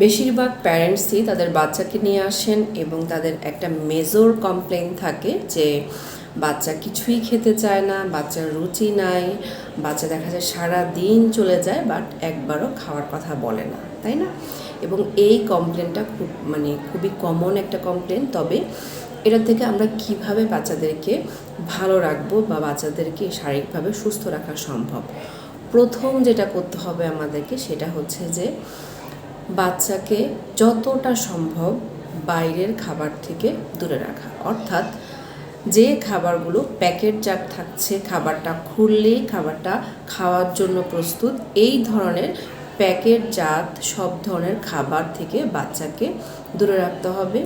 বেশিরভাগ প্যারেন্টসই তাদের বাচ্চাকে নিয়ে আসেন এবং তাদের একটা মেজর কমপ্লেন থাকে যে বাচ্চা কিছুই খেতে চায় না, বাচ্চার রুচি নাই, বাচ্চা দেখা যায় সারা দিন চলে যায় বাট একবারও খাওয়ার কথা বলে না, তাই না? এবং এই কমপ্লেনটা খুবই কমন একটা কমপ্লেন। তবে এটা থেকে আমরা কিভাবে বাচ্চাদেরকে ভালো রাখবো বা বাচ্চাদেরকে শারীরিকভাবে সুস্থ রাখা সম্ভব, প্রথম যেটা করতে হবে আমাদেরকে সেটা হচ্ছে যে বাচ্চাকে যতটা সম্ভব বাইরের খাবার থেকে দূরে রাখা। অর্থাৎ যে খাবারগুলো প্যাকেটজাত থাকছে, খাবারটা খুললেই খাবারটা খাওয়ার জন্য প্রস্তুত, এই ধরনের প্যাকেটজাত সব ধরনের খাবার থেকে বাচ্চাকে দূরে রাখতে হবে।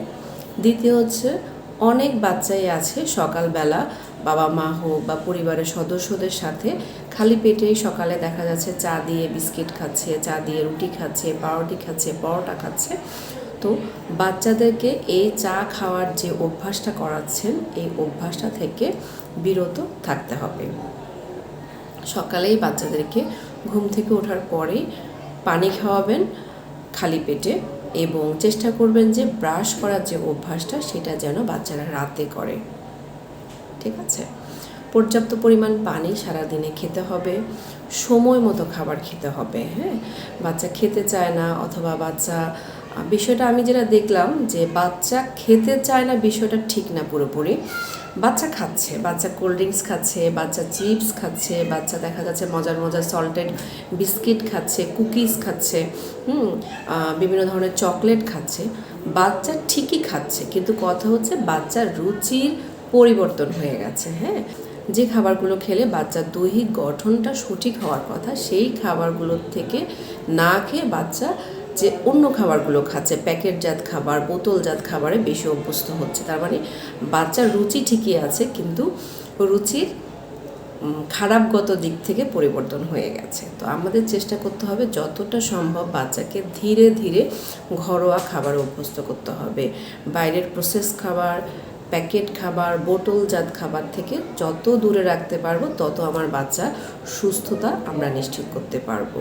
দ্বিতীয় হচ্ছে, অনেক বাচ্চাই আছে সকালবেলা বাবা মা হোক বা পরিবারের সদস্যদের সাথে খালি পেটেই সকালে দেখা যাচ্ছে চা দিয়ে বিস্কিট খাচ্ছে, চা দিয়ে রুটি খাচ্ছে, পাউরুটি খাচ্ছে, পরোটা খাচ্ছে। তো বাচ্চাদেরকে এই চা খাওয়ার যে অভ্যাসটা করাচ্ছেন, এই অভ্যাসটা থেকে বিরত থাকতে হবে। সকালেই বাচ্চাদেরকে ঘুম থেকে ওঠার পরেই পানি খাওয়াবেন খালি পেটে, এবং চেষ্টা করবেন যে ব্রাশ করার যে অভ্যাসটা সেটা যেন বাচ্চারা রাতে করে। ঠিক আছে? পর্যাপ্ত পরিমাণ পানি সারাদিনে খেতে হবে, সময় মতো খাবার খেতে হবে। হ্যাঁ, বাচ্চা খেতে চায় না অথবা বিষয়টা আমি যেটা দেখলাম যে বাচ্চা খেতে চায় না বিষয়টা ঠিক না পুরোপুরি। বাচ্চা খাচ্ছে, বাচ্চা কোল্ড ড্রিঙ্কস খাচ্ছে, বাচ্চা চিপস খাচ্ছে, বাচ্চা দেখা যাচ্ছে মজার মজার সল্টেড বিস্কিট খাচ্ছে, কুকিজ খাচ্ছে, বিভিন্ন ধরনের চকলেট খাচ্ছে। বাচ্চা ঠিকই খাচ্ছে, কিন্তু কথা হচ্ছে বাচ্চার রুচির পরিবর্তন হয়ে গেছে। হ্যাঁ, যে খাবারগুলো খেলে বাচ্চার দৈহিক গঠনটা সঠিক হওয়ার কথা, সেই খাবারগুলোর থেকে না খেয়ে বাচ্চা যে অন্য খাবারগুলো খাচ্ছে, প্যাকেটজাত খাবার, বোতলজাত খাবারে বেশি অভ্যস্ত হচ্ছে। তার মানে বাচ্চার রুচি ঠিকই আছে, কিন্তু রুচির খারাপগত দিক থেকে পরিবর্তন হয়ে গেছে। তো আমাদের চেষ্টা করতে হবে যতটা সম্ভব বাচ্চাকে ধীরে ধীরে ঘরোয়া খাবার অভ্যস্ত করতে হবে। বাইরের প্রসেস খাবার, প্যাকেট খাবার, বোতলজাত খাবার থেকে যত দূরে রাখতে পারবো তত আমার বাচ্চা সুস্থতা আমরা নিশ্চিত করতে পারবো।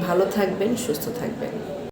ভালো থাকবেন, সুস্থ থাকবেন।